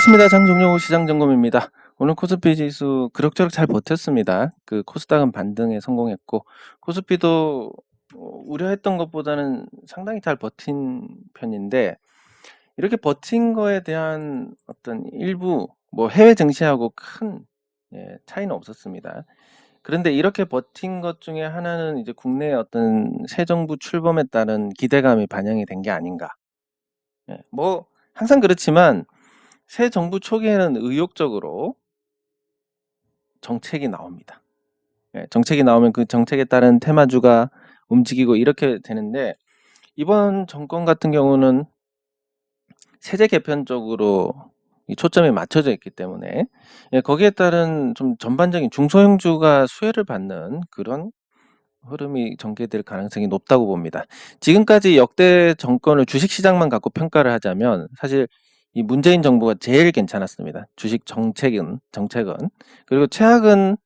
반갑습니다. 장종료 시장점검입니다. 오늘 코스피 지수 그럭저럭 잘 버텼습니다. 그 코스닥은 반등에 성공했고 코스피도 우려했던 것보다는 상당히 잘 버틴 편인데 이렇게 버틴 거에 대한 어떤 일부 해외 증시하고 큰 차이는 없었습니다. 그런데 이렇게 버틴 것 중에 하나는 이제 국내의 어떤 새 정부 출범에 따른 기대감이 반영이 된 게 아닌가. 항상 그렇지만 새 정부 초기에는 의욕적으로 정책이 나옵니다. 정책이 나오면 그 정책에 따른 테마주가 움직이고 이렇게 되는데 이번 정권 같은 경우는 세제 개편 쪽으로 이 초점이 맞춰져 있기 때문에 거기에 따른 좀 전반적인 중소형주가 수혜를 받는 그런 흐름이 전개될 가능성이 높다고 봅니다. 지금까지 역대 정권을 주식시장만 갖고 평가를 하자면 사실 이 문재인 정부가 제일 괜찮았습니다. 주식 정책은. 그리고 최악은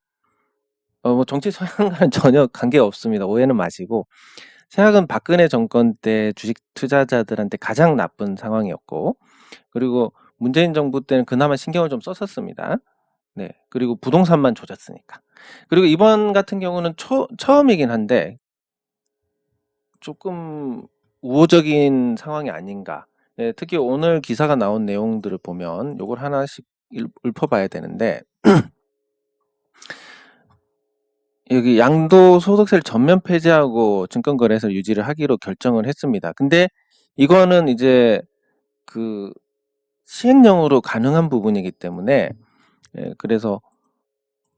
정치 성향과는 전혀 관계가 없습니다. 오해는 마시고. 최악은 박근혜 정권 때 주식 투자자들한테 가장 나쁜 상황이었고, 그리고 문재인 정부 때는 그나마 신경을 좀 썼었습니다. 네. 그리고 부동산만 조졌으니까. 그리고 이번 같은 경우는 처음이긴 한데, 조금 우호적인 상황이 아닌가. 특히 오늘 기사가 나온 내용들을 보면 요걸 하나씩 읊어봐야 되는데 여기 양도소득세를 전면 폐지하고 증권거래소를 유지를 하기로 결정을 했습니다. 근데 이거는 이제 그 시행령으로 가능한 부분이기 때문에 그래서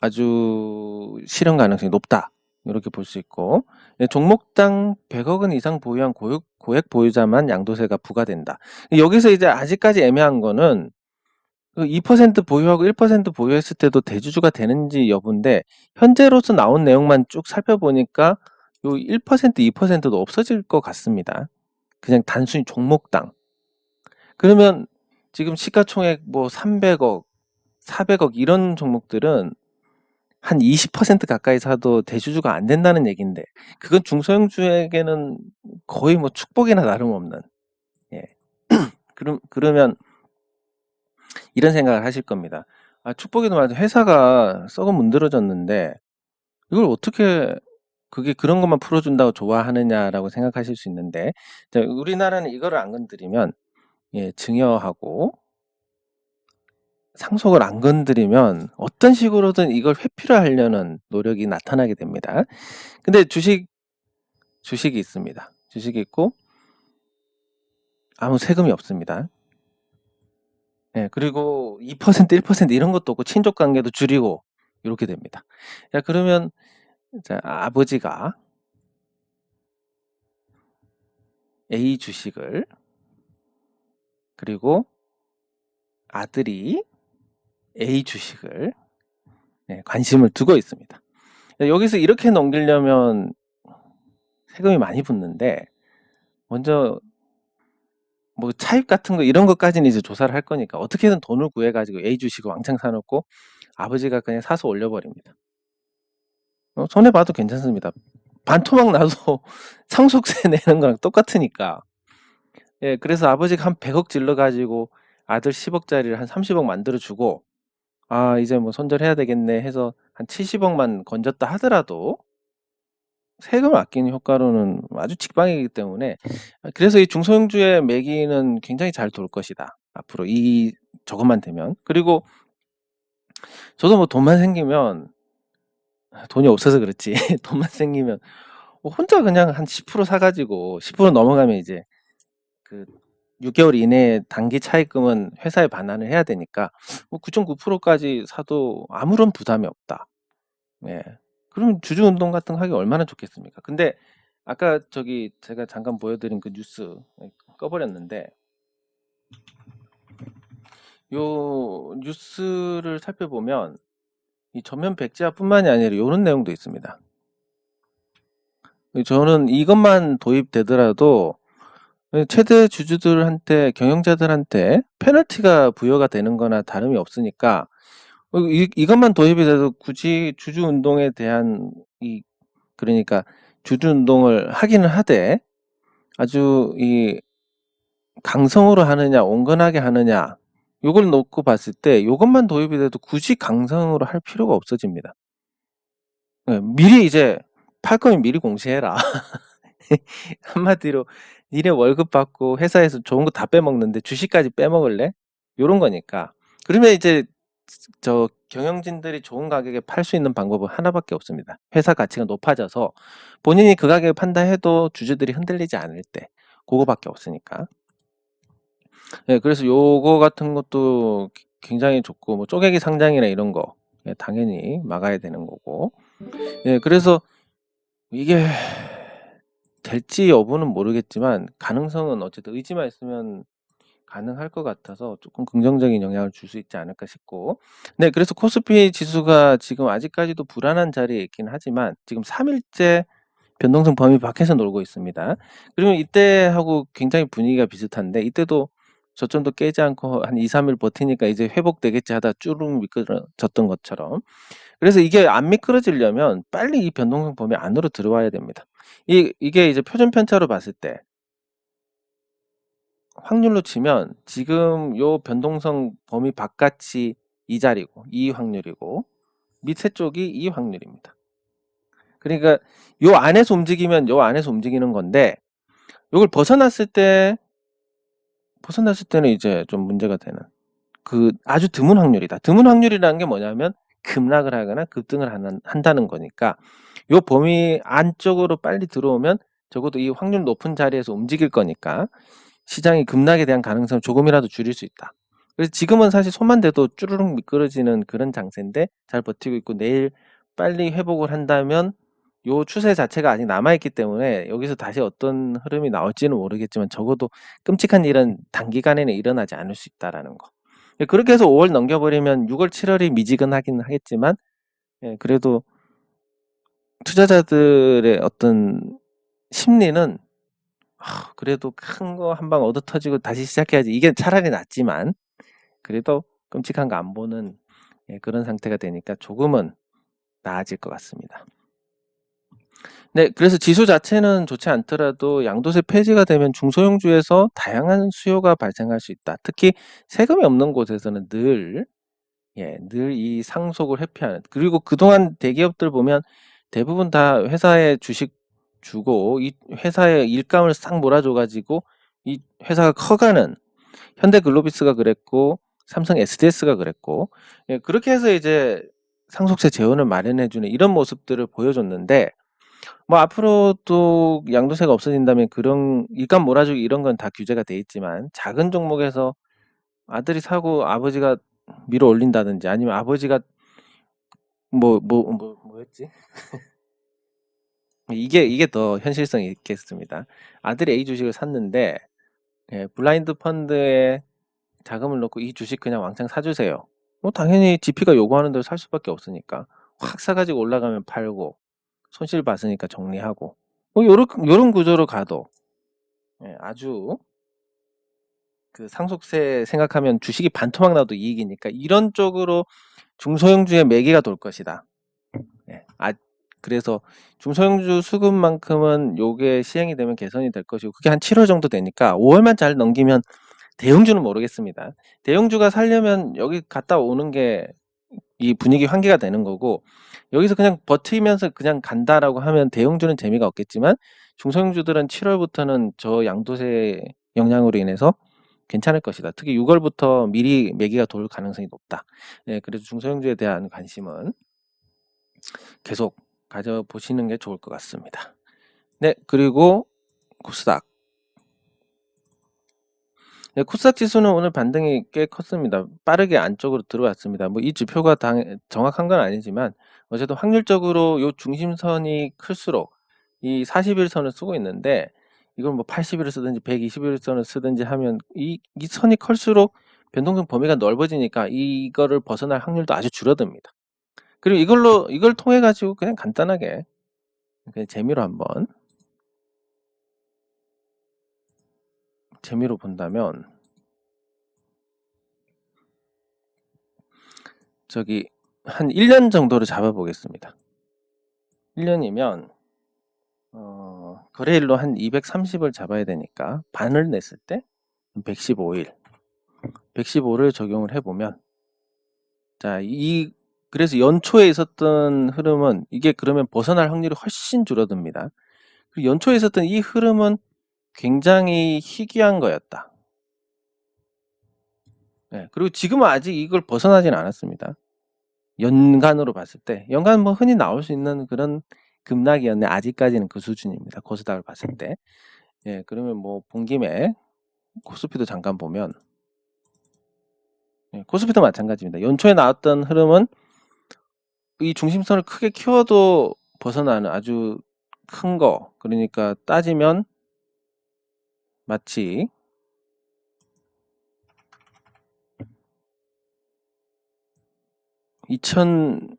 아주 실현 가능성이 높다. 이렇게 볼 수 있고 종목당 100억 원 이상 보유한 고액 보유자만 양도세가 부과된다. 여기서 이제 아직까지 애매한 거는 2% 보유하고 1% 보유했을 때도 대주주가 되는지 여부인데 현재로서 나온 내용만 쭉 살펴보니까 요 1%, 2%도 없어질 것 같습니다. 그냥 단순히 종목당. 그러면 지금 시가총액 300억, 400억 이런 종목들은 한 20% 가까이 사도 대주주가 안 된다는 얘기인데 그건 중소형주에게는 거의 축복이나 다름없는 그러면 이런 생각을 하실 겁니다. 축복이도 말도 회사가 썩어 문드러졌는데 이걸 어떻게 그게 그런 것만 풀어준다고 좋아하느냐라고 생각하실 수 있는데 우리나라는 이거를 안 건드리면 증여하고 상속을 안 건드리면 어떤 식으로든 이걸 회피를 하려는 노력이 나타나게 됩니다. 근데 주식이 있습니다. 주식이 있고 아무 세금이 없습니다. 그리고 2%, 1% 이런 것도 없고 친족 관계도 줄이고 이렇게 됩니다. 자, 그러면 아버지가 A 주식을 그리고 아들이 A 주식을 관심을 두고 있습니다. 여기서 이렇게 넘기려면 세금이 많이 붙는데 먼저 차입 같은 거 이런 것까지는 이제 조사를 할 거니까 어떻게든 돈을 구해가지고 A 주식을 왕창 사놓고 아버지가 그냥 사서 올려버립니다. 손해봐도 괜찮습니다. 반토막 나도 상속세 내는 거랑 똑같으니까. 그래서 아버지가 한 100억 질러가지고 아들 10억짜리를 한 30억 만들어주고 이제 손절해야 되겠네 해서 한 70억만 건졌다 하더라도 세금을 아끼는 효과로는 아주 직방이기 때문에 그래서 이 중소형주의 매기는 굉장히 잘 돌 것이다. 앞으로 저것만 되면. 그리고 저도 돈만 생기면 돈이 없어서 그렇지 돈만 생기면 혼자 그냥 한 10% 사가지고 10% 넘어가면 이제 그 6개월 이내에 단기 차입금은 회사에 반환을 해야 되니까 9.9%까지 사도 아무런 부담이 없다. 그럼 주주운동 같은 거 하기 얼마나 좋겠습니까? 근데 아까 제가 잠깐 보여드린 그 뉴스 꺼버렸는데 요 뉴스를 살펴보면 이 전면 백지화뿐만이 아니라 이런 내용도 있습니다. 저는 이것만 도입되더라도 최대 주주들한테 경영자들한테 페널티가 부여가 되는 거나 다름이 없으니까 이것만 도입이 돼도 굳이 주주운동에 대한 그러니까 주주운동을 하기는 하되 아주 강성으로 하느냐 온건하게 하느냐 요걸 놓고 봤을 때 요것만 도입이 돼도 굳이 강성으로 할 필요가 없어집니다. 예, 미리 이제 팔 거면 미리 공시해라. 한마디로 니네 월급 받고 회사에서 좋은 거 다 빼먹는데 주식까지 빼먹을래? 요런 거니까. 그러면 이제 저 경영진들이 좋은 가격에 팔 수 있는 방법은 하나밖에 없습니다. 회사 가치가 높아져서 본인이 그 가격에 판다 해도 주주들이 흔들리지 않을 때 그거밖에 없으니까. 예, 그래서 요거 같은 것도 굉장히 좋고 뭐 쪼개기 상장이나 이런 거 예, 당연히 막아야 되는 거고. 예, 그래서 이게 될지 여부는 모르겠지만 가능성은 어쨌든 의지만 있으면 가능할 것 같아서 조금 긍정적인 영향을 줄 수 있지 않을까 싶고. 네, 그래서 코스피 지수가 지금 아직까지도 불안한 자리에 있긴 하지만 지금 3일째 변동성 범위 밖에서 놀고 있습니다. 그러면 이때하고 굉장히 분위기가 비슷한데 이때도 저점도 깨지 않고 한 2-3일 버티니까 이제 회복되겠지 하다 쭈룩 미끄러졌던 것처럼. 그래서 이게 안 미끄러지려면 빨리 이 변동성 범위 안으로 들어와야 됩니다. 이게 이제 표준 편차로 봤을 때 확률로 치면 지금 요 변동성 범위 바깥이 이 자리고 이 확률이고 밑에 쪽이 이 확률입니다. 그러니까 요 안에서 움직이면 요 안에서 움직이는 건데 요걸 벗어났을 때는 이제 좀 문제가 되는 그 아주 드문 확률이다. 드문 확률이라는 게 뭐냐면 급락을 하거나 급등을 한다는 거니까 요 범위 안쪽으로 빨리 들어오면 적어도 이 확률 높은 자리에서 움직일 거니까 시장이 급락에 대한 가능성을 조금이라도 줄일 수 있다. 그래서 지금은 사실 손만 대도 쭈르륵 미끄러지는 그런 장세인데 잘 버티고 있고 내일 빨리 회복을 한다면 요 추세 자체가 아직 남아있기 때문에 여기서 다시 어떤 흐름이 나올지는 모르겠지만 적어도 끔찍한 일은 단기간에는 일어나지 않을 수 있다라는 거. 예, 그렇게 해서 5월 넘겨버리면 6월, 7월이 미지근하긴 하겠지만 예, 그래도 투자자들의 어떤 심리는 그래도 큰 거 한 방 얻어 터지고 다시 시작해야지. 이게 차라리 낫지만 그래도 끔찍한 거 안 보는 예, 그런 상태가 되니까 조금은 나아질 것 같습니다. 네, 그래서 지수 자체는 좋지 않더라도 양도세 폐지가 되면 중소형주에서 다양한 수요가 발생할 수 있다. 특히 세금이 없는 곳에서는 늘 이 상속을 회피하는. 그리고 그동안 대기업들 보면 대부분 다 회사에 주식 주고 이 회사에 일감을 싹 몰아줘가지고 이 회사가 커가는 현대글로비스가 그랬고 삼성 SDS가 그랬고 예, 그렇게 해서 이제 상속세 재원을 마련해주는 이런 모습들을 보여줬는데 뭐 앞으로도 양도세가 없어진다면 그런 일감 몰아주기 이런 건 다 규제가 돼 있지만 작은 종목에서 아들이 사고 아버지가 밀어 올린다든지 아니면 아버지가 뭐였지? 이게 더 현실성이 있겠습니다. 아들이 A 주식을 샀는데 예, 블라인드 펀드에 자금을 넣고 이 주식 그냥 왕창 사주세요. 뭐 당연히 GP가 요구하는 대로 살 수밖에 없으니까 확 사가지고 올라가면 팔고 손실 봤으니까 정리하고 뭐 요런 구조로 가도 예, 아주 그 상속세 생각하면 주식이 반토막 나도 이익이니까 이런 쪽으로 중소형주의 매기가 돌 것이다. 예, 그래서 중소형주 수급만큼은 요게 시행이 되면 개선이 될 것이고 그게 한 7월 정도 되니까 5월만 잘 넘기면 대형주는 모르겠습니다. 대형주가 살려면 여기 갔다 오는 게 이 분위기 환기가 되는 거고 여기서 그냥 버티면서 그냥 간다라고 하면 대형주는 재미가 없겠지만 중소형주들은 7월부터는 저 양도세 영향으로 인해서 괜찮을 것이다. 특히 6월부터 미리 매기가 돌 가능성이 높다. 네, 그래서 중소형주에 대한 관심은 계속 가져보시는 게 좋을 것 같습니다. 네, 그리고 코스닥. 네, 코스닥 지수는 오늘 반등이 꽤 컸습니다. 빠르게 안쪽으로 들어왔습니다. 뭐 이 지표가 정확한 건 아니지만 어쨌든 확률적으로 요 중심선이 클수록 이 40일선을 쓰고 있는데 이걸 뭐 80일을 쓰든지 120일선을 쓰든지 하면 이 선이 클수록 변동성 범위가 넓어지니까 이거를 벗어날 확률도 아주 줄어듭니다. 그리고 이걸 통해 가지고 그냥 간단하게 그냥 재미로 본다면 저기 한 1년 정도를 잡아보겠습니다. 1년이면 거래일로 한 230을 잡아야 되니까 반을 냈을 때 115일 115를 적용을 해보면, 자, 그래서 연초에 있었던 흐름은 이게 그러면 벗어날 확률이 훨씬 줄어듭니다. 그리고 연초에 있었던 이 흐름은 굉장히 희귀한 거였다. 네, 그리고 지금은 아직 이걸 벗어나진 않았습니다. 연간으로 봤을 때. 연간 뭐 흔히 나올 수 있는 그런 급락이었네. 아직까지는 그 수준입니다. 코스닥을 봤을 때. 예, 그러면 뭐 본 김에 코스피도 잠깐 보면, 예, 코스피도 마찬가지입니다. 연초에 나왔던 흐름은 이 중심선을 크게 키워도 벗어나는 아주 큰 거. 그러니까 따지면 마치 2000,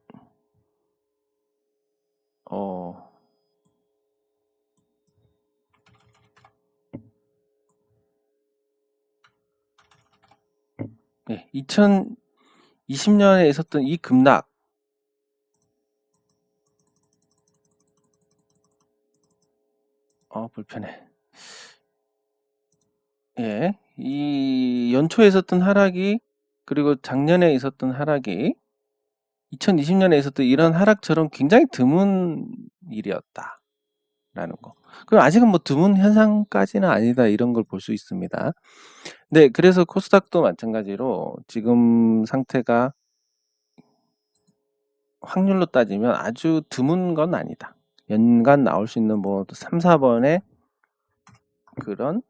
2020년에 있었던 이 급락, 불편해. 예, 이 연초에 있었던 하락이, 그리고 작년에 있었던 하락이 2020년에 있었던 이런 하락처럼 굉장히 드문 일이었다라는 거. 그럼 아직은 뭐 드문 현상까지는 아니다, 이런 걸 볼 수 있습니다. 네, 그래서 코스닥도 마찬가지로 지금 상태가 확률로 따지면 아주 드문 건 아니다. 연간 나올 수 있는 뭐 3, 4번의 그런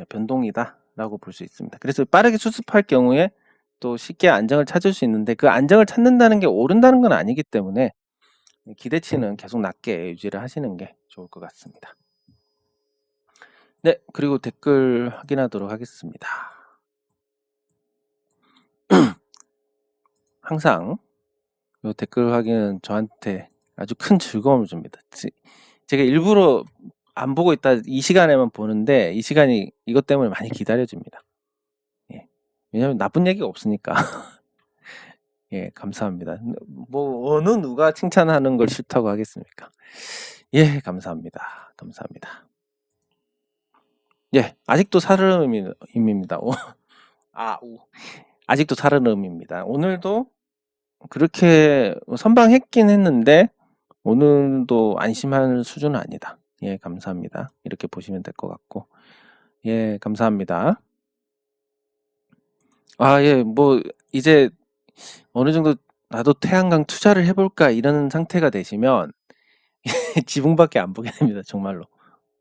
변동이다 라고 볼 수 있습니다. 그래서 빠르게 수습할 경우에 또 쉽게 안정을 찾을 수 있는데, 그 안정을 찾는다는 게 오른다는 건 아니기 때문에 기대치는 계속 낮게 유지를 하시는 게 좋을 것 같습니다. 네, 그리고 댓글 확인하도록 하겠습니다. 항상 이 댓글 확인은 저한테 아주 큰 즐거움을 줍니다. 제가 일부러 안 보고 있다 이 시간에만 보는데, 이 시간이 이것 때문에 많이 기다려집니다. 예. 왜냐하면 나쁜 얘기가 없으니까. 예, 감사합니다. 뭐 어느 누가 칭찬하는 걸 싫다고 하겠습니까? 예, 감사합니다. 감사합니다. 예, 아직도 살얼음입니다. 아직도 살얼음입니다. 오늘도 그렇게 선방했긴 했는데 오늘도 안심할 수준은 아니다. 예, 감사합니다. 이렇게 보시면 될 것 같고. 예, 감사합니다. 예, 뭐 이제 어느 정도 나도 태양광 투자를 해볼까 이런 상태가 되시면 지붕밖에 안 보게 됩니다, 정말로.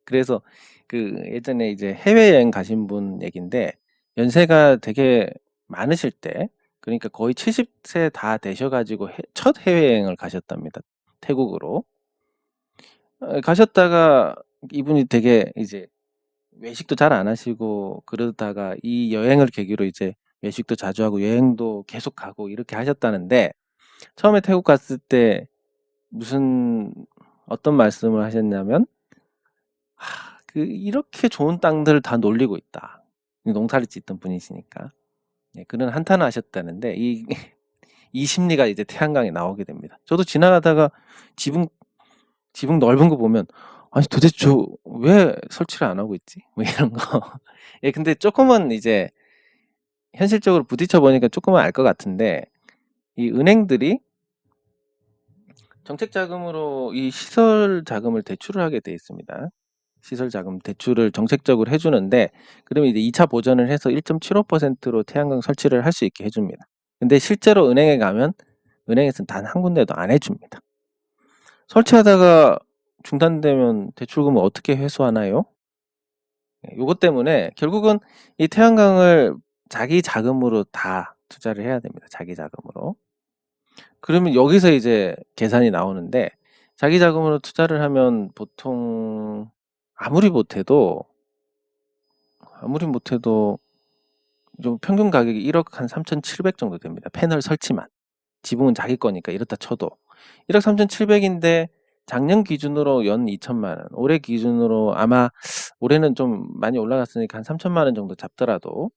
그래서 그 예전에 이제 해외여행 가신 분 얘긴데, 연세가 되게 많으실 때, 그러니까 거의 70세 다 되셔가지고 첫 해외여행을 가셨답니다. 태국으로. 가셨다가 이분이 되게 이제 외식도 잘 안 하시고 그러다가 이 여행을 계기로 이제 외식도 자주 하고 여행도 계속 가고 이렇게 하셨다는데, 처음에 태국 갔을 때 어떤 말씀을 하셨냐면, 이렇게 좋은 땅들을 다 놀리고 있다. 농사를 짓던 분이시니까. 예, 그런 한탄을 하셨다는데, 이 심리가 이제 태양광에 나오게 됩니다. 저도 지나가다가 지붕 넓은 거 보면, 아니 도대체 저 왜 설치를 안 하고 있지? 뭐 이런 거. 예, 근데 조금은 이제 현실적으로 부딪혀 보니까 조금은 알 것 같은데, 이 은행들이 정책 자금으로 이 시설 자금을 대출을 하게 돼 있습니다. 시설 자금 대출을 정책적으로 해주는데, 그러면 이제 2차 보전을 해서 1.75%로 태양광 설치를 할 수 있게 해줍니다. 근데 실제로 은행에 가면 은행에서는 단 한 군데도 안 해줍니다. 설치하다가 중단되면 대출금을 어떻게 회수하나요? 이것 때문에 결국은 이 태양광을 자기 자금으로 다 투자를 해야 됩니다. 자기 자금으로. 그러면 여기서 이제 계산이 나오는데, 자기 자금으로 투자를 하면 보통 아무리 못해도 좀 평균 가격이 1억 한 3,700 정도 됩니다. 패널 설치만. 지붕은 자기 거니까 이렇다 쳐도 1억 3,700인데 작년 기준으로 연 2천만 원, 올해 기준으로 아마 올해는 좀 많이 올라갔으니까 한 3천만 원 정도 잡더라도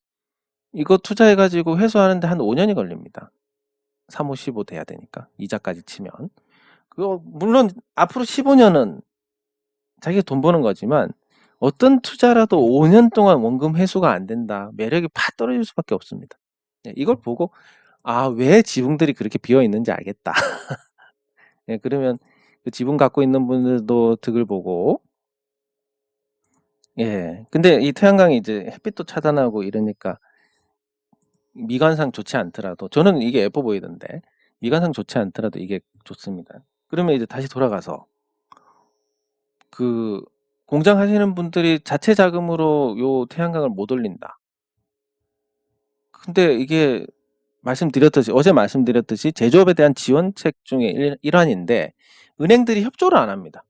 이거 투자해가지고 회수하는데 한 5년이 걸립니다. 3, 5, 15 돼야 되니까, 이자까지 치면. 그거 물론 앞으로 15년은 자기가 돈 버는 거지만 어떤 투자라도 5년 동안 원금 회수가 안 된다. 매력이 팍 떨어질 수밖에 없습니다. 네, 이걸 보고 왜 지붕들이 그렇게 비어 있는지 알겠다. 네, 그러면 그 지붕 갖고 있는 분들도 득을 보고, 예. 근데 이 태양광이 이제 햇빛도 차단하고 이러니까 미관상 좋지 않더라도, 저는 이게 예뻐 보이던데, 미관상 좋지 않더라도 이게 좋습니다. 그러면 이제 다시 돌아가서 그 공장 하시는 분들이 자체 자금으로 요 태양광을 못 올린다. 근데 이게 어제 말씀드렸듯이 제조업에 대한 지원책 중에 일환인데, 은행들이 협조를 안 합니다.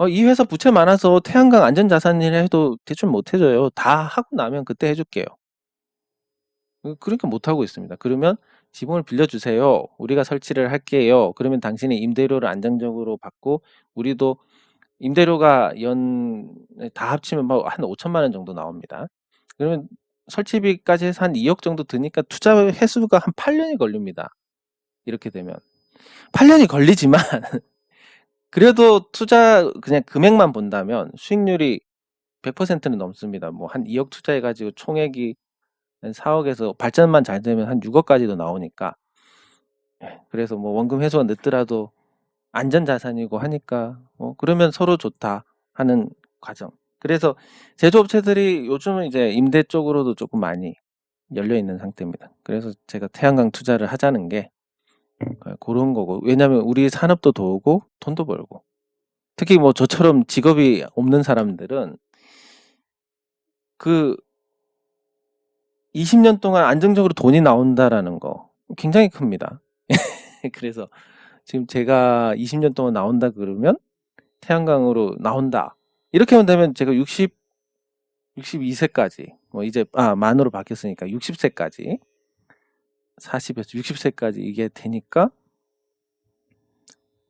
이 회사 부채 많아서 태양광 안전자산이라 해도 대출 못 해줘요. 다 하고 나면 그때 해줄게요. 그러니까 못 하고 있습니다. 그러면 지분을 빌려주세요. 우리가 설치를 할게요. 그러면 당신이 임대료를 안정적으로 받고, 우리도 임대료가 다 합치면 한 5천만 원 정도 나옵니다. 그러면 설치비까지 해서 한 2억 정도 드니까 투자 회수가 한 8년이 걸립니다. 이렇게 되면 8년이 걸리지만 그래도 투자 그냥 금액만 본다면 수익률이 100%는 넘습니다. 뭐 한 2억 투자해가지고 총액이 한 4억에서 발전만 잘 되면 한 6억까지도 나오니까, 그래서 뭐 원금 회수가 늦더라도 안전자산이고 하니까 그러면 서로 좋다 하는 과정. 그래서 제조업체들이 요즘은 이제 임대 쪽으로도 조금 많이 열려 있는 상태입니다. 그래서 제가 태양광 투자를 하자는 게 그런 거고, 왜냐하면 우리 산업도 도우고 돈도 벌고, 특히 뭐 저처럼 직업이 없는 사람들은 그 20년 동안 안정적으로 돈이 나온다라는 거 굉장히 큽니다. 그래서 지금 제가 20년 동안 나온다 그러면 태양광으로 나온다. 이렇게만 되면 제가 62세까지, 뭐 이제, 만으로 바뀌었으니까 60세까지, 40에서 60세까지 이게 되니까,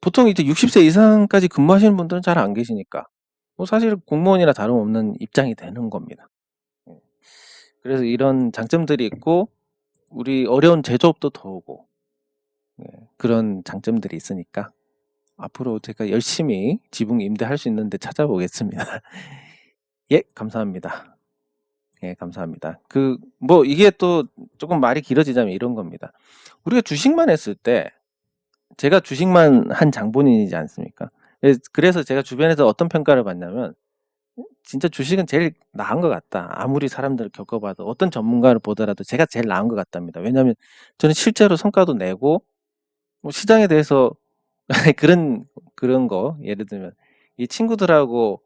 보통 이제 60세 이상까지 근무하시는 분들은 잘 안 계시니까, 뭐 사실 공무원이나 다름없는 입장이 되는 겁니다. 그래서 이런 장점들이 있고, 우리 어려운 제조업도 더오고, 그런 장점들이 있으니까, 앞으로 제가 열심히 지붕 임대할 수 있는데 찾아보겠습니다. 예, 감사합니다. 예, 감사합니다. 이게 또 조금 말이 길어지자면 이런 겁니다. 우리가 주식만 했을 때, 제가 주식만 한 장본인이지 않습니까? 그래서 제가 주변에서 어떤 평가를 받냐면, 진짜 주식은 제일 나은 것 같다. 아무리 사람들을 겪어봐도, 어떤 전문가를 보더라도 제가 제일 나은 것 같답니다. 왜냐하면 저는 실제로 성과도 내고, 뭐 시장에 대해서 그런 거, 예를 들면, 이 친구들하고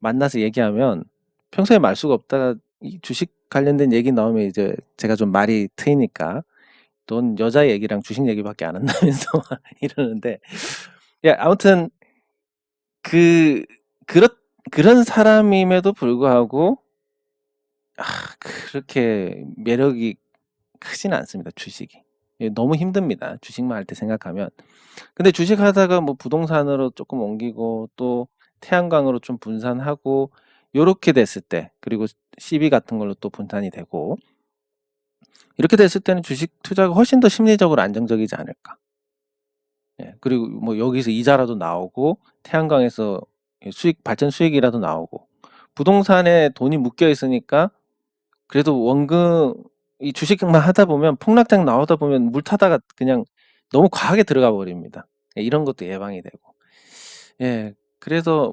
만나서 얘기하면 평소에 말수가 없다가 이 주식 관련된 얘기 나오면 이제 제가 좀 말이 트이니까, 넌 여자 얘기랑 주식 얘기밖에 안 한다면서 이러는데, 아무튼 그 그렇 그런 사람임에도 불구하고 그렇게 매력이 크지는 않습니다, 주식이. 너무 힘듭니다, 주식만 할 때 생각하면. 근데 주식하다가 뭐 부동산으로 조금 옮기고 또 태양광으로 좀 분산하고 요렇게 됐을 때, 그리고 CB 같은 걸로 또 분산이 되고, 이렇게 됐을 때는 주식 투자가 훨씬 더 심리적으로 안정적이지 않을까. 그리고 뭐 여기서 이자라도 나오고 태양광에서 발전 수익이라도 나오고, 부동산에 돈이 묶여 있으니까 그래도 이 주식만 하다 보면 폭락장 나오다 보면 물 타다가 그냥 너무 과하게 들어가 버립니다. 이런 것도 예방이 되고.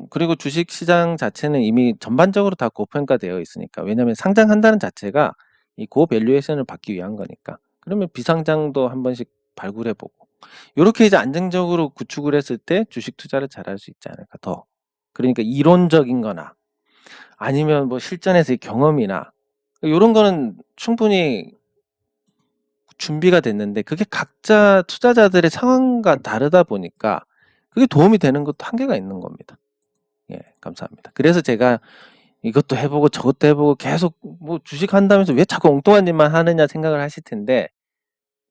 그리고 주식 시장 자체는 이미 전반적으로 다 고평가되어 있으니까, 왜냐하면 상장한다는 자체가 이 고밸류에이션을 받기 위한 거니까. 그러면 비상장도 한 번씩 발굴해보고, 이렇게 이제 안정적으로 구축을 했을 때 주식 투자를 잘할 수 있지 않을까 더. 그러니까 이론적인 거나 아니면 뭐 실전에서의 경험이나 이런 거는 충분히 준비가 됐는데, 그게 각자 투자자들의 상황과 다르다 보니까 그게 도움이 되는 것도 한계가 있는 겁니다. 감사합니다. 그래서 제가 이것도 해보고 저것도 해보고 계속 뭐 주식 한다면서 왜 자꾸 엉뚱한 일만 하느냐 생각을 하실 텐데,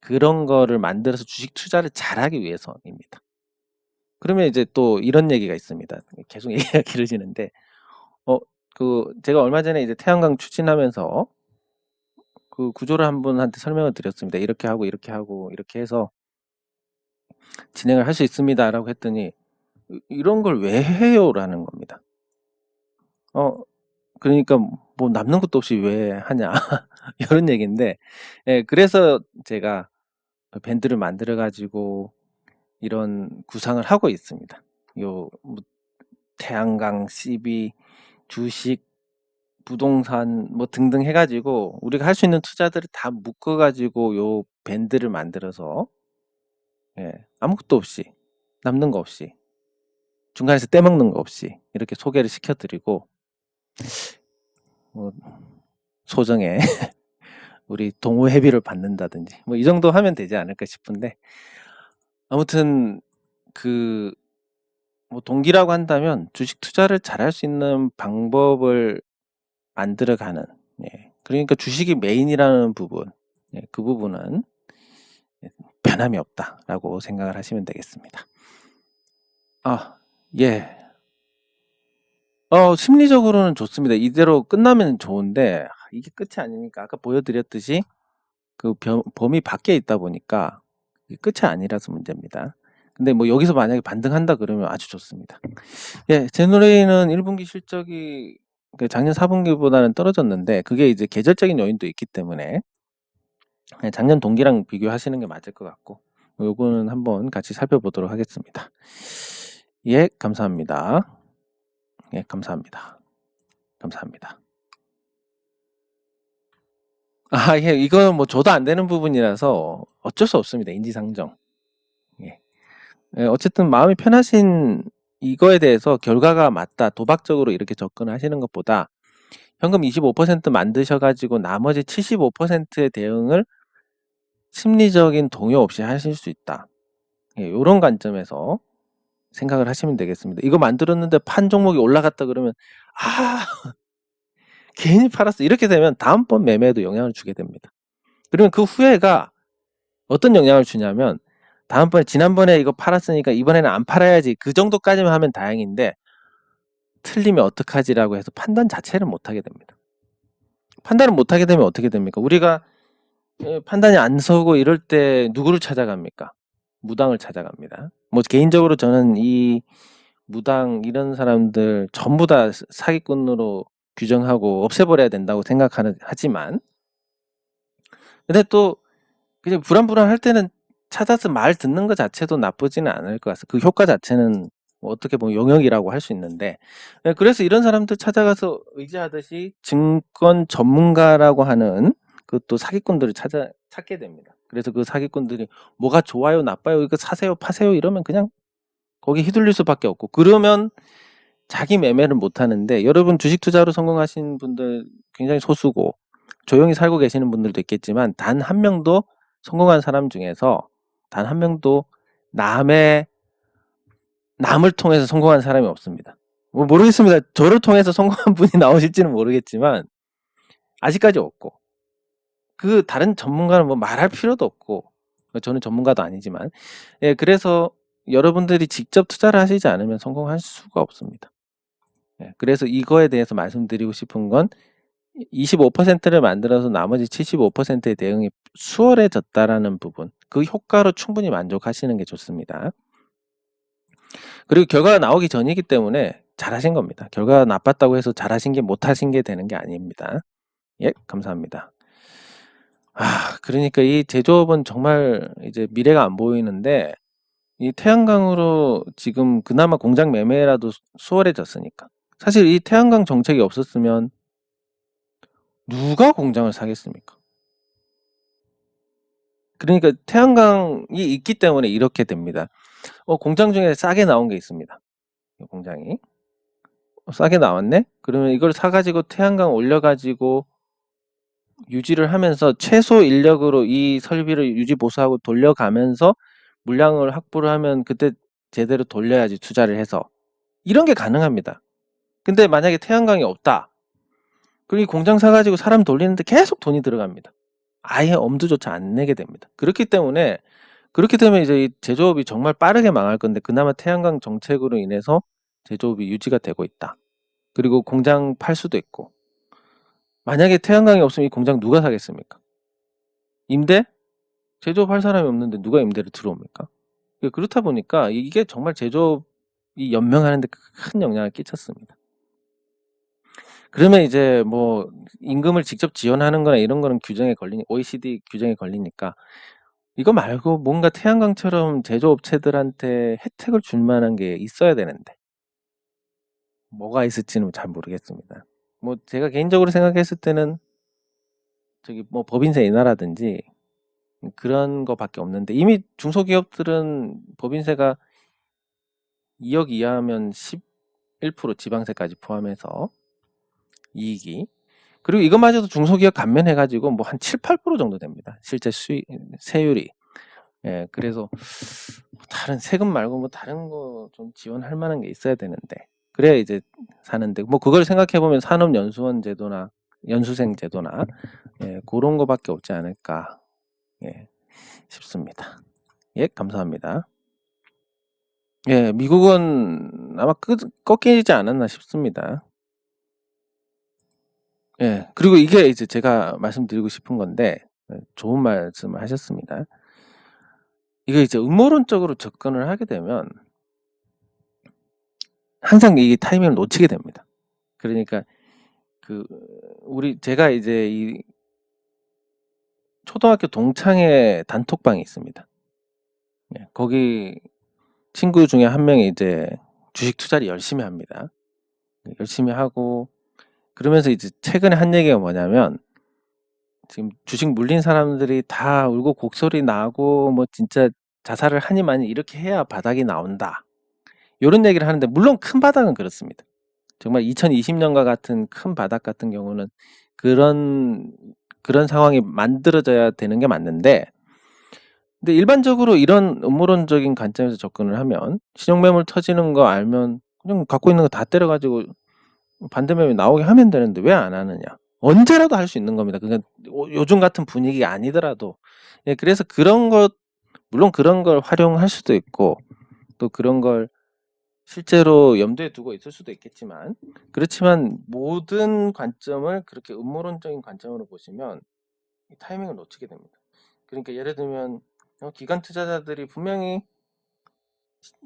그런 거를 만들어서 주식 투자를 잘하기 위해서입니다. 그러면 이제 또 이런 얘기가 있습니다. 계속 얘기가 길어지는데, 제가 얼마 전에 이제 태양광 추진하면서 그 구조를 한 분한테 설명을 드렸습니다. 이렇게 하고 이렇게 하고 이렇게 해서 진행을 할 수 있습니다라고 했더니, 이런 걸 왜 해요라는 겁니다. 그러니까 뭐 남는 것도 없이 왜 하냐 이런 얘기인데, 예, 그래서 제가 밴드를 만들어 가지고 이런 구상을 하고 있습니다. 요 뭐 태양광, CB, 주식, 부동산 뭐 등등 해가지고 우리가 할 수 있는 투자들을 다 묶어가지고 요 밴드를 만들어서, 예, 아무것도 없이, 남는 거 없이, 중간에서 떼먹는 거 없이 이렇게 소개를 시켜드리고, 뭐 소정의 우리 동호회비를 받는다든지 뭐 이 정도 하면 되지 않을까 싶은데, 아무튼 그 뭐 동기라고 한다면 주식 투자를 잘할 수 있는 방법을 만들어가는, 예, 그러니까 주식이 메인이라는 부분, 예, 그 부분은 변함이 없다라고 생각을 하시면 되겠습니다. 예. 심리적으로는 좋습니다. 이대로 끝나면 좋은데, 이게 끝이 아니니까 아까 보여드렸듯이 그 범위 밖에 있다 보니까 이게 끝이 아니라서 문제입니다. 근데 뭐 여기서 만약에 반등한다 그러면 아주 좋습니다. 예, 제노레이는 1분기 실적이 그 작년 4분기보다는 떨어졌는데, 그게 이제 계절적인 요인도 있기 때문에 작년 동기랑 비교하시는 게 맞을 것 같고, 요거는 한번 같이 살펴보도록 하겠습니다. 예, 감사합니다. 예, 감사합니다. 감사합니다. 예, 이거는 뭐 줘도 안 되는 부분이라서 어쩔 수 없습니다. 인지상정. 예. 예, 어쨌든 마음이 편하신 이거에 대해서 결과가 맞다, 도박적으로 이렇게 접근하시는 것보다 현금 25% 만드셔가지고 나머지 75%의 대응을 심리적인 동요 없이 하실 수 있다. 예, 이런 관점에서 생각을 하시면 되겠습니다. 이거 만들었는데 판 종목이 올라갔다 그러면 괜히 팔았어, 이렇게 되면 다음번 매매에도 영향을 주게 됩니다. 그러면 그 후회가 어떤 영향을 주냐면, 지난번에 이거 팔았으니까 이번에는 안 팔아야지, 그 정도까지만 하면 다행인데 틀리면 어떡하지라고 해서 판단 자체를 못하게 됩니다. 판단을 못하게 되면 어떻게 됩니까? 우리가 판단이 안 서고 이럴 때 누구를 찾아갑니까? 무당을 찾아갑니다. 뭐 개인적으로 저는 이 무당 이런 사람들 전부 다 사기꾼으로 규정하고 없애버려야 된다고 하지만, 근데 또 그냥 불안불안할 때는 찾아서 말 듣는 것 자체도 나쁘지는 않을 것 같아요. 그 효과 자체는 뭐 어떻게 보면 용역이라고 할 수 있는데, 그래서 이런 사람들 찾아가서 의지하듯이 증권 전문가라고 하는 그또 사기꾼들을 찾게 됩니다. 그래서 그 사기꾼들이 뭐가 좋아요, 나빠요, 이거 사세요, 파세요 이러면 그냥 거기 휘둘릴 수밖에 없고, 그러면 자기 매매를 못 하는데, 여러분 주식 투자로 성공하신 분들 굉장히 소수고 조용히 살고 계시는 분들도 있겠지만, 단 한 명도 성공한 사람 중에서 단 한 명도 남을 통해서 성공한 사람이 없습니다. 뭐 모르겠습니다. 저를 통해서 성공한 분이 나오실지는 모르겠지만 아직까지 없고, 그 다른 전문가는 뭐 말할 필요도 없고, 저는 전문가도 아니지만, 예, 그래서 여러분들이 직접 투자를 하시지 않으면 성공할 수가 없습니다. 예, 그래서 이거에 대해서 말씀드리고 싶은 건, 25%를 만들어서 나머지 75%의 대응이 수월해졌다라는 부분, 그 효과로 충분히 만족하시는 게 좋습니다. 그리고 결과가 나오기 전이기 때문에 잘하신 겁니다. 결과가 나빴다고 해서 잘하신 게 못하신 게 되는 게 아닙니다. 예, 감사합니다. 그러니까 이 제조업은 정말 이제 미래가 안 보이는데, 이 태양광으로 지금 그나마 공장 매매라도 수월해졌으니까. 사실 이 태양광 정책이 없었으면 누가 공장을 사겠습니까? 그러니까 태양광이 있기 때문에 이렇게 됩니다. 공장 중에 싸게 나온 게 있습니다. 공장이 싸게 나왔네? 그러면 이걸 사가지고 태양광 올려가지고 유지를 하면서 최소 인력으로 이 설비를 유지 보수하고 돌려가면서 물량을 확보를 하면 그때 제대로 돌려야지, 투자를 해서. 이런 게 가능합니다. 근데 만약에 태양광이 없다, 그리고 이 공장 사가지고 사람 돌리는데 계속 돈이 들어갑니다. 아예 엄두조차 안 내게 됩니다. 그렇게 되면 이제 이 제조업이 정말 빠르게 망할 건데, 그나마 태양광 정책으로 인해서 제조업이 유지가 되고 있다. 그리고 공장 팔 수도 있고. 만약에 태양광이 없으면 이 공장 누가 사겠습니까? 임대? 제조업 할 사람이 없는데 누가 임대를 들어옵니까? 그렇다 보니까 이게 정말 제조업이 연명하는 데 큰 영향을 끼쳤습니다. 그러면 이제 뭐 임금을 직접 지원하는 거나 이런 거는 규정에 OECD 규정에 걸리니까 이거 말고 뭔가 태양광처럼 제조업체들한테 혜택을 줄 만한 게 있어야 되는데 뭐가 있을지는 잘 모르겠습니다. 뭐 제가 개인적으로 생각했을 때는 저기 뭐 법인세 인하라든지 그런 거밖에 없는데 이미 중소기업들은 법인세가 2억 이하면 11% 지방세까지 포함해서 이익이. 그리고 이것마저도 중소기업 감면해가지고 뭐 한 7, 8% 정도 됩니다. 실제 세율이. 예, 그래서 다른 세금 말고 뭐 다른 거 좀 지원할 만한 게 있어야 되는데 그래야 이제 사는데 뭐 그걸 생각해 보면 산업연수원 제도나 연수생 제도나 예, 그런 거밖에 없지 않을까 예, 싶습니다. 예, 감사합니다. 예, 미국은 아마 꺾이지 않았나 싶습니다. 예, 그리고 이게 이제 제가 말씀드리고 싶은 건데 좋은 말씀을 하셨습니다. 이거 이제 음모론적으로 접근을 하게 되면 항상 이 타이밍을 놓치게 됩니다. 그러니까 그 제가 이제 이 초등학교 동창회 단톡방이 있습니다. 예, 거기 친구 중에 한 명이 이제 주식 투자를 열심히 합니다. 열심히 하고 그러면서 이제 최근에 한 얘기가 뭐냐면 지금 주식 물린 사람들이 다 울고 곡소리 나고 뭐 진짜 자살을 하니 마니 이렇게 해야 바닥이 나온다. 이런 얘기를 하는데 물론 큰 바닥은 그렇습니다. 정말 2020년과 같은 큰 바닥 같은 경우는 그런 상황이 만들어져야 되는 게 맞는데 근데 일반적으로 이런 음모론적인 관점에서 접근을 하면 신용매물 터지는 거 알면 그냥 갖고 있는 거 다 때려가지고 반대매물 나오게 하면 되는데 왜 안 하느냐. 언제라도 할 수 있는 겁니다. 그러니까 요즘 같은 분위기가 아니더라도. 예, 그래서 물론 그런 걸 활용할 수도 있고 또 그런 걸 실제로 염두에 두고 있을 수도 있겠지만 그렇지만 모든 관점을 그렇게 음모론적인 관점으로 보시면 이 타이밍을 놓치게 됩니다. 그러니까 예를 들면 기관 투자자들이 분명히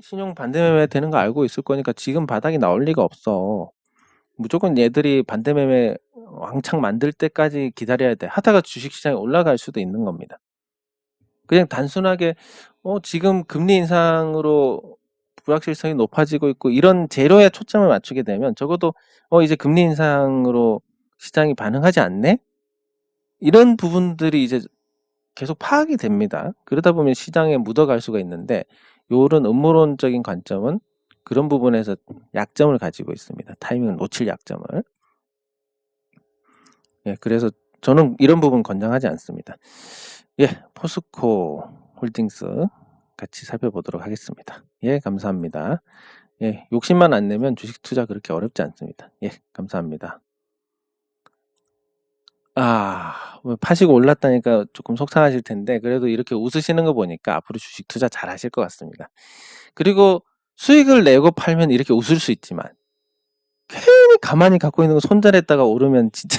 신용 반대매매 되는 거 알고 있을 거니까 지금 바닥이 나올 리가 없어. 무조건 얘들이 반대매매 왕창 만들 때까지 기다려야 돼. 하다가 주식시장이 올라갈 수도 있는 겁니다. 그냥 단순하게 지금 금리 인상으로 불확실성이 높아지고 있고 이런 재료에 초점을 맞추게 되면 적어도 이제 금리 인상으로 시장이 반응하지 않네? 이런 부분들이 이제 계속 파악이 됩니다. 그러다 보면 시장에 묻어갈 수가 있는데 요런 음모론적인 관점은 그런 부분에서 약점을 가지고 있습니다. 타이밍을 놓칠 약점을. 예, 그래서 저는 이런 부분 권장하지 않습니다. 예, 포스코 홀딩스 같이 살펴보도록 하겠습니다. 예, 감사합니다. 예, 욕심만 안 내면 주식 투자 그렇게 어렵지 않습니다. 예, 감사합니다. 뭐 파시고 올랐다니까 조금 속상하실 텐데 그래도 이렇게 웃으시는 거 보니까 앞으로 주식 투자 잘 하실 것 같습니다. 그리고 수익을 내고 팔면 이렇게 웃을 수 있지만 괜히 가만히 갖고 있는 거 손절했다가 오르면 진짜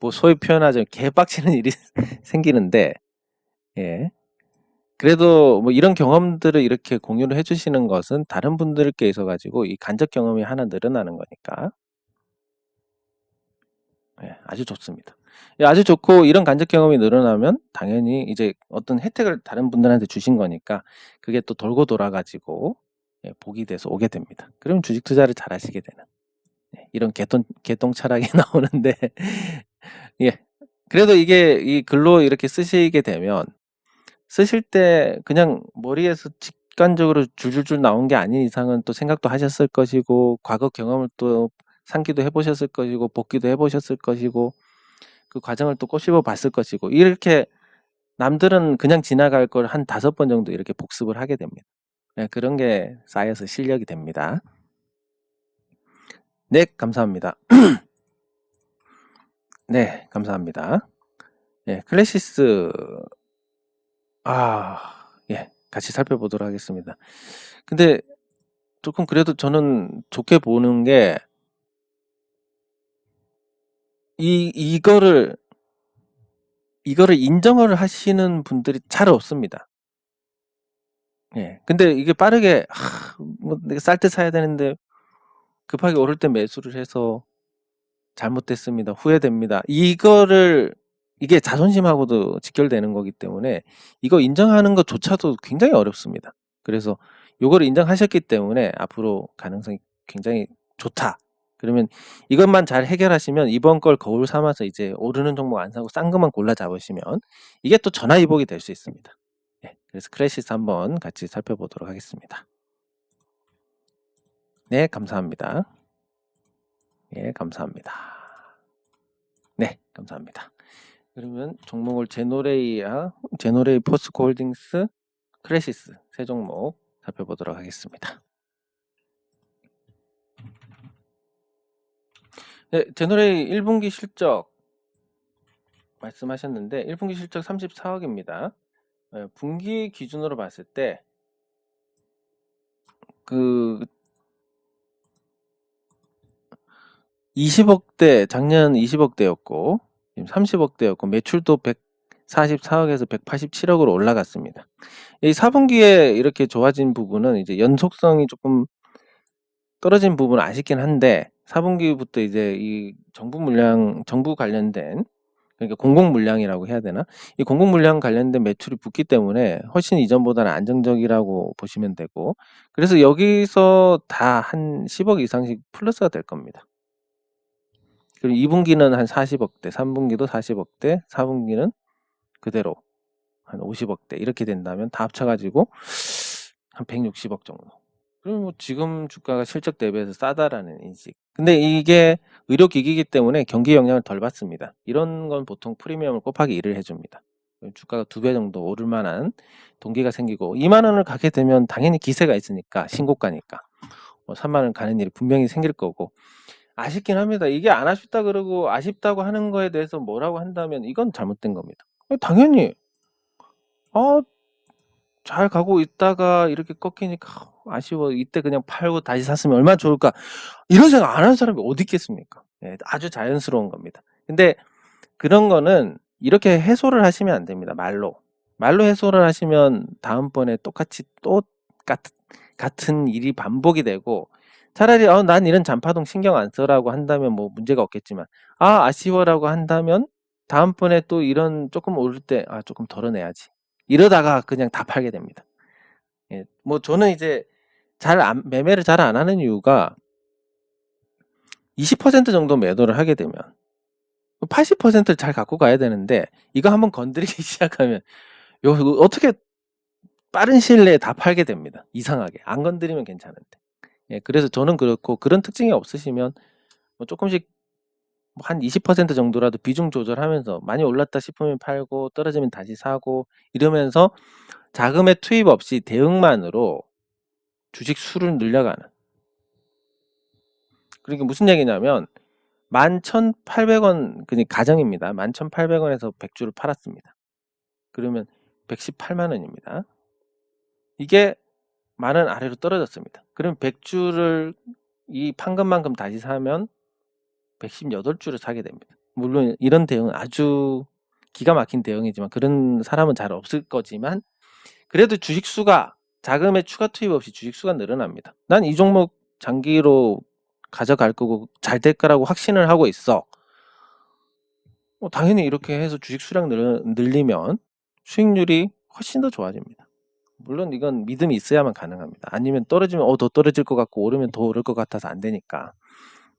뭐 소위 표현하자면 개빡치는 일이 생기는데 예. 그래도 뭐 이런 경험들을 이렇게 공유를 해주시는 것은 다른 분들께 있어 가지고 이 간접 경험이 하나 늘어나는 거니까 예, 아주 좋습니다. 예, 아주 좋고 이런 간접 경험이 늘어나면 당연히 이제 어떤 혜택을 다른 분들한테 주신 거니까 그게 또 돌고 돌아 가지고 예, 복이 돼서 오게 됩니다. 그럼 주식 투자를 잘 하시게 되는 예, 이런 개똥 철학이 나오는데 예. 그래도 이게 이 글로 이렇게 쓰시게 되면 쓰실 때 그냥 머리에서 직관적으로 줄줄줄 나온 게 아닌 이상은 또 생각도 하셨을 것이고 과거 경험을 또 상기도 해보셨을 것이고 복기도 해보셨을 것이고 그 과정을 또 꼬집어 봤을 것이고 이렇게 남들은 그냥 지나갈 걸 한 5번 정도 이렇게 복습을 하게 됩니다. 네, 그런 게 쌓여서 실력이 됩니다. 네, 감사합니다. 네, 감사합니다. 예, 클래시스 예, 같이 살펴보도록 하겠습니다. 근데 조금 그래도 저는 좋게 보는 게 이거를 인정을 하시는 분들이 잘 없습니다. 예. 근데 이게 빠르게 뭐 내가 쌀 때 사야 되는데 급하게 오를 때 매수를 해서 잘못됐습니다. 후회됩니다. 이게 자존심하고도 직결되는 거기 때문에 이거 인정하는 것조차도 굉장히 어렵습니다. 그래서 요거를 인정하셨기 때문에 앞으로 가능성이 굉장히 좋다. 그러면 이것만 잘 해결하시면 이번 걸 거울 삼아서 이제 오르는 종목 안 사고 싼 것만 골라 잡으시면 이게 또 전화위복이 될 수 있습니다. 네, 그래서 크래시스 한번 같이 살펴보도록 하겠습니다. 네, 감사합니다. 예, 감사합니다. 네, 감사합니다. 그러면 종목을 제노레이, 포스코 홀딩스, 크래시스 세 종목 살펴보도록 하겠습니다. 네, 제노레이 1분기 실적 말씀하셨는데 1분기 실적 34억입니다. 분기 기준으로 봤을 때 그 20억대, 작년 20억대였고 지금 30억대였고 매출도 144억에서 187억으로 올라갔습니다. 이 4분기에 이렇게 좋아진 부분은 이제 연속성이 조금 떨어진 부분은 아쉽긴 한데 4분기부터 이제 이 정부 관련된, 그러니까 공공 물량이라고 해야 되나? 이 공공 물량 관련된 매출이 붙기 때문에 훨씬 이전보다는 안정적이라고 보시면 되고, 그래서 여기서 다 한 10억 이상씩 플러스가 될 겁니다. 그리고 2분기는 한 40억대, 3분기도 40억대, 4분기는 그대로 한 50억대 이렇게 된다면 다 합쳐가지고 한 160억 정도. 그리고 뭐 지금 주가가 실적 대비해서 싸다라는 인식. 근데 이게 의료기기이기 때문에 경기 영향을 덜 받습니다. 이런 건 보통 프리미엄을 곱하기 1을 해줍니다. 주가가 2배 정도 오를 만한 동기가 생기고 2만 원을 가게 되면 당연히 기세가 있으니까, 신고가니까 3만 원 가는 일이 분명히 생길 거고, 아쉽긴 합니다. 이게 안 아쉽다 그러고 아쉽다고 하는 거에 대해서 뭐라고 한다면 이건 잘못된 겁니다. 당연히 잘 가고 있다가 이렇게 꺾이니까 아쉬워, 이때 그냥 팔고 다시 샀으면 얼마나 좋을까, 이런 생각 안 하는 사람이 어디 있겠습니까? 예, 아주 자연스러운 겁니다. 근데 그런 거는 이렇게 해소를 하시면 안 됩니다. 말로 해소를 하시면 다음번에 똑같이 또 같은 일이 반복이 되고, 차라리 난 이런 잔파동 신경 안 써라고 한다면 뭐 문제가 없겠지만, 아쉬워라고 한다면 다음번에 또 이런 조금 오를 때 조금 덜어내야지, 이러다가 그냥 다 팔게 됩니다. 예, 뭐 저는 이제 매매를 잘 안 하는 이유가 20% 정도 매도를 하게 되면 80%를 잘 갖고 가야 되는데, 이거 한번 건드리기 시작하면 어떻게 빠른 시일 내에 다 팔게 됩니다. 이상하게 안 건드리면 괜찮은데. 예, 그래서 저는 그렇고, 그런 특징이 없으시면 뭐 조금씩 한 20% 정도라도 비중 조절하면서 많이 올랐다 싶으면 팔고 떨어지면 다시 사고 이러면서 자금의 투입 없이 대응만으로 주식 수를 늘려가는. 그러니까 무슨 얘기냐면 11,800원, 그냥 가정입니다. 11,800원에서 100주를 팔았습니다. 그러면 118만 원입니다. 이게 만원 아래로 떨어졌습니다. 그럼 100주를 이 판 것만큼 다시 사면 118주를 사게 됩니다. 물론 이런 대응은 아주 기가 막힌 대응이지만 그런 사람은 잘 없을 거지만, 그래도 주식수가, 자금의 추가 투입 없이 주식수가 늘어납니다. 난 이 종목 장기로 가져갈 거고 잘 될 거라고 확신을 하고 있어. 당연히 이렇게 해서 주식 수량 늘리면 수익률이 훨씬 더 좋아집니다. 물론 이건 믿음이 있어야만 가능합니다. 아니면 떨어지면 더 떨어질 것 같고 오르면 더 오를 것 같아서 안 되니까.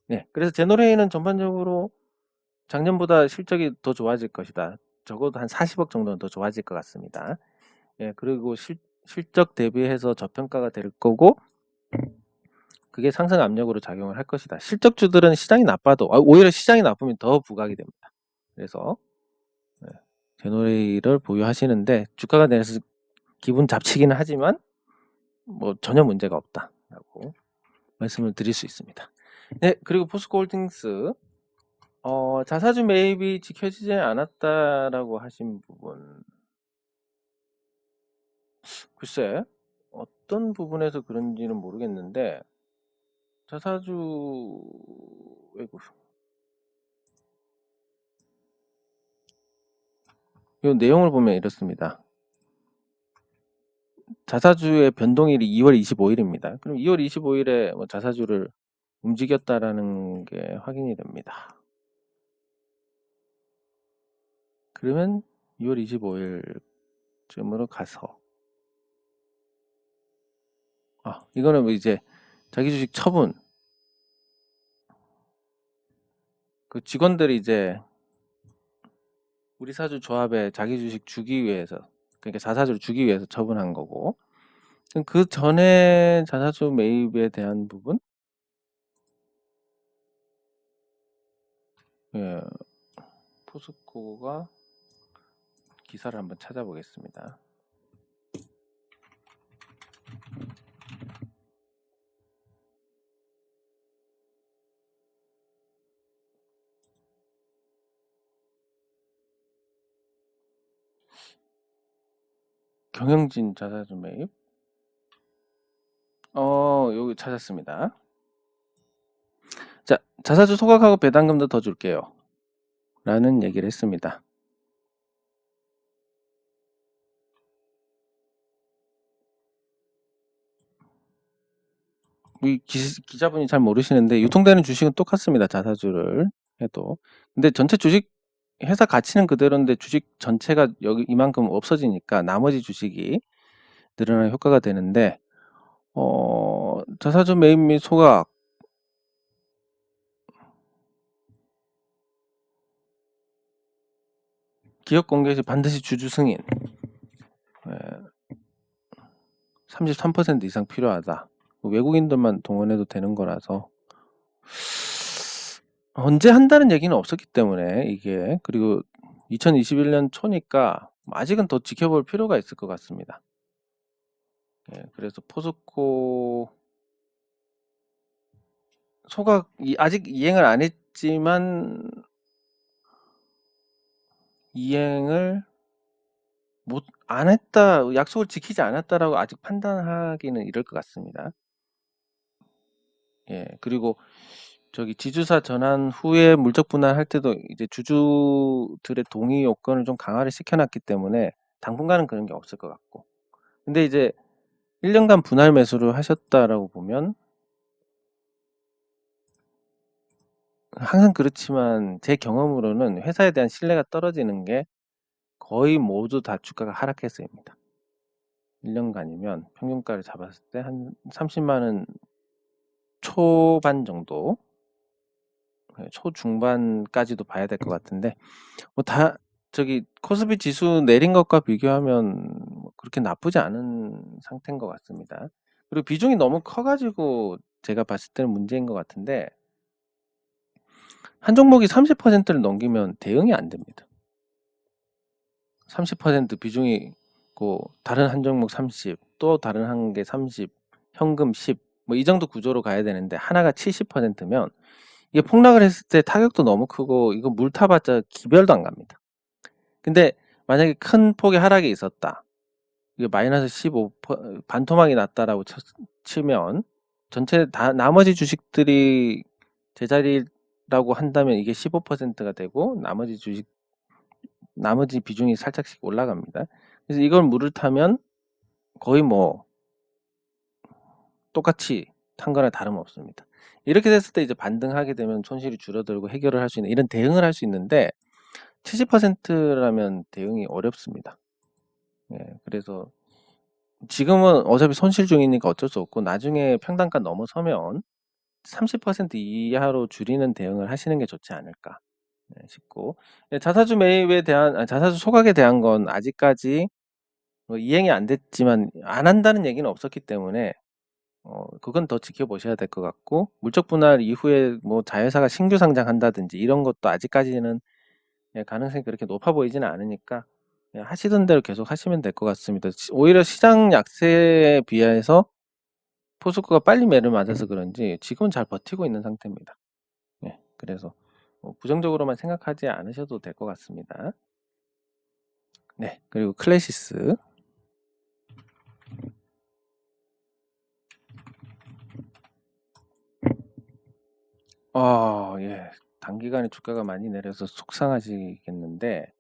네, 그래서 제노레이는 전반적으로 작년보다 실적이 더 좋아질 것이다. 적어도 한 40억 정도는 더 좋아질 것 같습니다. 예, 그리고 실적 대비해서 저평가가 될 거고, 그게 상승 압력으로 작용을 할 것이다. 실적주들은 시장이 나빠도 오히려 시장이 나쁘면 더 부각이 됩니다. 그래서 제노레이를 보유하시는데 주가가 내려서 기분 잡치기는 하지만 뭐 전혀 문제가 없다라고 말씀을 드릴 수 있습니다. 네, 그리고 포스코홀딩스 자사주 매입이 지켜지지 않았다라고 하신 부분, 글쎄 어떤 부분에서 그런지는 자사주 이 내용을 보면 이렇습니다. 자사주의 변동일이 2월 25일입니다. 그럼 2월 25일에 자사주를 움직였다라는 게 확인이 됩니다. 그러면 2월 25일쯤으로 가서 이거는 뭐 이제 자기 주식 처분, 그 직원들이 이제 우리 사주 조합에 자기 주식 주기 위해서, 그러니까 자사주를 주기 위해서 처분한 거고, 그 전에 자사주 매입에 대한 부분, 예, 포스코가 기사를 한번 찾아보겠습니다. 경영진 자사주 매입, 여기 찾았습니다. 자, 자사주 소각하고 배당금도 더 줄게요 라는 얘기를 했습니다. 이 기자분이 잘 모르시는데 유통되는 주식은 똑같습니다. 자사주를 해도. 근데 전체 주식 회사 가치는 그대로인데 주식 전체가 여기 이만큼 없어지니까 나머지 주식이 늘어나는 효과가 되는데, 자사주 매입 및 소각, 기업 공개 시 반드시 주주 승인, 33% 이상 필요하다. 외국인들만 동원해도 되는 거라서 언제 한다는 얘기는 없었기 때문에 이게, 그리고 2021년 초니까 아직은 더 지켜볼 필요가 있을 것 같습니다. 그래서 포스코 소각 아직 이행을 안 했지만 이행을 안 했다, 약속을 지키지 않았다라고 아직 판단하기는 이럴 것 같습니다. 그리고 저기 지주사 전환 후에 물적 분할할 때도 이제 주주들의 동의 요건을 좀 강화를 시켜놨기 때문에 당분간은 그런 게 없을 것 같고, 근데 이제 1년간 분할 매수를 하셨다라고 보면, 항상 그렇지만 제 경험으로는 회사에 대한 신뢰가 떨어지는 게 거의 모두 다 주가가 하락해서입니다. 1년간이면 평균가를 잡았을 때 한 30만 원 초반 정도, 초중반까지도 봐야 될 것 같은데, 뭐 다 저기 코스피 지수 내린 것과 비교하면 뭐 그렇게 나쁘지 않은 상태인 것 같습니다. 그리고 비중이 너무 커가지고 제가 봤을 때는 문제인 것 같은데, 한 종목이 30%를 넘기면 대응이 안 됩니다. 30% 비중이 고 다른 한 종목 30, 또 다른 한 개 30, 현금 10, 뭐 이 정도 구조로 가야 되는데 하나가 70%면 이게 폭락을 했을 때 타격도 너무 크고 이거 물 타봤자 기별도 안 갑니다. 근데 만약에 큰 폭의 하락이 있었다, 이게 마이너스 15 반토막이 났다라고 치면 전체 다 나머지 주식들이 제자리라고 한다면 이게 15%가 되고 나머지 비중이 살짝씩 올라갑니다. 그래서 이걸 물을 타면 거의 뭐 똑같이 탄 거나 다름없습니다. 이렇게 됐을 때 이제 반등하게 되면 손실이 줄어들고 해결을 할 수 있는, 이런 대응을 할 수 있는데 70%라면 대응이 어렵습니다. 그래서 지금은 어차피 손실 중이니까 어쩔 수 없고, 나중에 평단가 넘어서면 30% 이하로 줄이는 대응을 하시는 게 좋지 않을까 싶고, 자사주 매입에 대한, 자사주 소각에 대한 건 아직까지 뭐 이행이 안 됐지만 안 한다는 얘기는 없었기 때문에 그건 더 지켜보셔야 될 것 같고, 물적 분할 이후에 뭐 자회사가 신규 상장한다든지 이런 것도 아직까지는 가능성이 그렇게 높아 보이지는 않으니까 하시던 대로 계속 하시면 될 것 같습니다. 오히려 시장 약세에 비해서 포스코가 빨리 매를 맞아서 그런지 지금은 잘 버티고 있는 상태입니다. 그래서 부정적으로만 생각하지 않으셔도 될 것 같습니다. 그리고 클래시스, 단기간에 주가가 많이 내려서 속상하시겠는데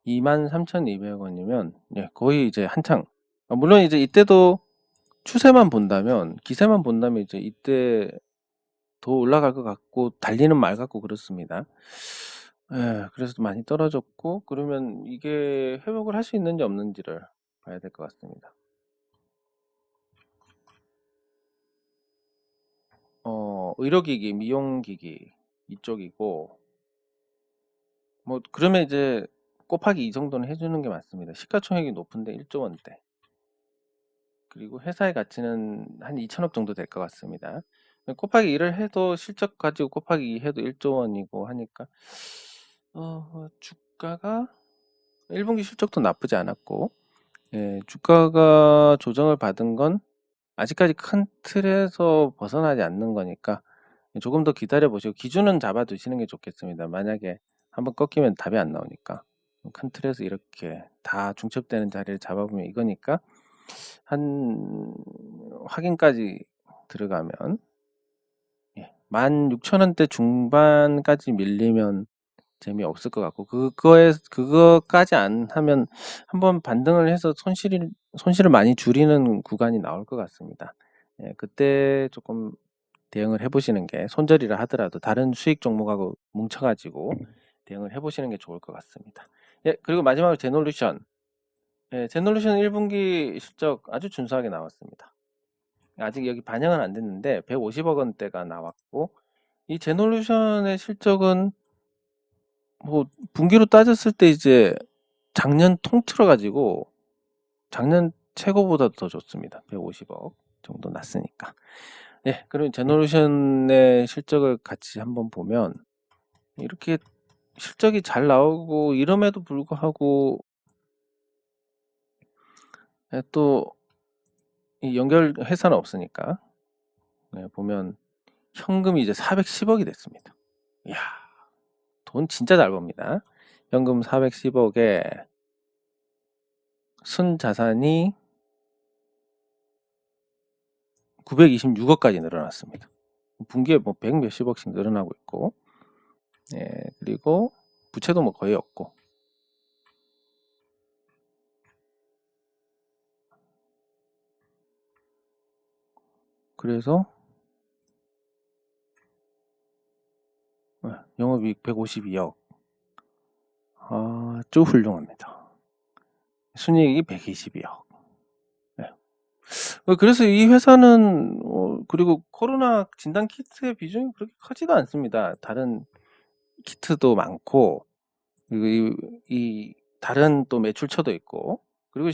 23,200원이면 거의 이제 한창, 물론 이제 이때도 추세만 본다면, 기세만 본다면 이제 이때 더 올라갈 것 같고 달리는 말 같고 그렇습니다. 예, 그래서 많이 떨어졌고, 그러면 이게 회복을 할 수 있는지 없는지를 봐야 될 것 같습니다. 의료기기, 미용기기 이쪽이고, 뭐, 그러면 이제 곱하기 2 정도는 해주는 게 맞습니다. 시가총액이 높은데 1조 원대. 그리고 회사의 가치는 한 2천억 정도 될 것 같습니다. 곱하기 2를 해도 실적 가지고 곱하기 2 해도 1조 원이고 하니까, 주가가 1분기 실적도 나쁘지 않았고, 예, 주가가 조정을 받은 건 아직까지 큰 틀에서 벗어나지 않는 거니까 조금 더 기다려 보시고 기준은 잡아 두시는 게 좋겠습니다. 만약에 한번 꺾이면 답이 안 나오니까 큰 틀에서 이렇게 다 중첩되는 자리를 잡아보면 이거니까 한 확인까지 들어가면 16,000원대 중반까지 밀리면 재미없을 것 같고 그거까지 안 하면 한번 반등을 해서 손실을 많이 줄이는 구간이 나올 것 같습니다. 예, 그때 조금 대응을 해보시는 게 손절이라 하더라도 다른 수익 종목하고 뭉쳐가지고 대응을 해보시는 게 좋을 것 같습니다. 예, 그리고 마지막으로 제놀루션. 예, 제놀루션 1분기 실적 아주 준수하게 나왔습니다. 아직 여기 반영은 안 됐는데 150억 원대가 나왔고 이 제놀루션의 실적은 뭐 분기로 따졌을 때 이제 작년 통틀어 가지고 작년 최고보다 더 좋습니다. 150억 정도 났으니까. 예, 그럼 제너레이션의 실적을 같이 한번 보면 이렇게 실적이 잘 나오고 이럼에도 불구하고 또 이 연결 회사는 없으니까 보면 현금이 이제 410억이 됐습니다. 이야, 돈 진짜 잘 법니다. 현금 410억에 순자산이 926억까지 늘어났습니다. 분기에 뭐 100 몇십억씩 늘어나고 있고, 예, 그리고 부채도 뭐 거의 없고, 그래서 영업이익 152억, 아주 훌륭합니다. 순이익이 122억. 네. 그래서 이 회사는 그리고 코로나 진단 키트의 비중이 그렇게 크지도 않습니다. 다른 키트도 많고 그리고 이 다른 또 매출처도 있고 그리고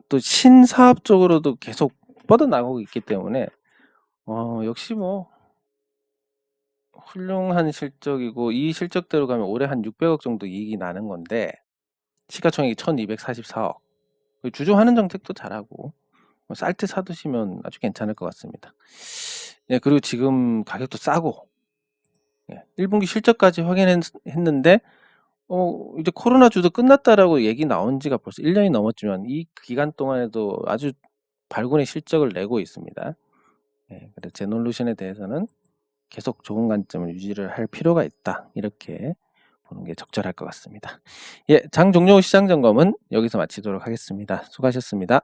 또 신사업 쪽으로도 계속 뻗어나가고 있기 때문에 역시 뭐 훌륭한 실적이고 이 실적대로 가면 올해 한 600억 정도 이익이 나는 건데 시가총액이 1244억. 주주환원 정책도 잘하고 쌀 때 사두시면 아주 괜찮을 것 같습니다. 예, 그리고 지금 가격도 싸고 1분기 실적까지 확인했는데 이제 코로나 주도 끝났다라고 얘기 나온 지가 벌써 1년이 넘었지만 이 기간 동안에도 아주 발군의 실적을 내고 있습니다. 예, 그래서 제놀루션에 대해서는 계속 좋은 관점을 유지를 할 필요가 있다. 이렇게 보는 게 적절할 것 같습니다. 예, 장 종료 후 시장 점검은 여기서 마치도록 하겠습니다. 수고하셨습니다.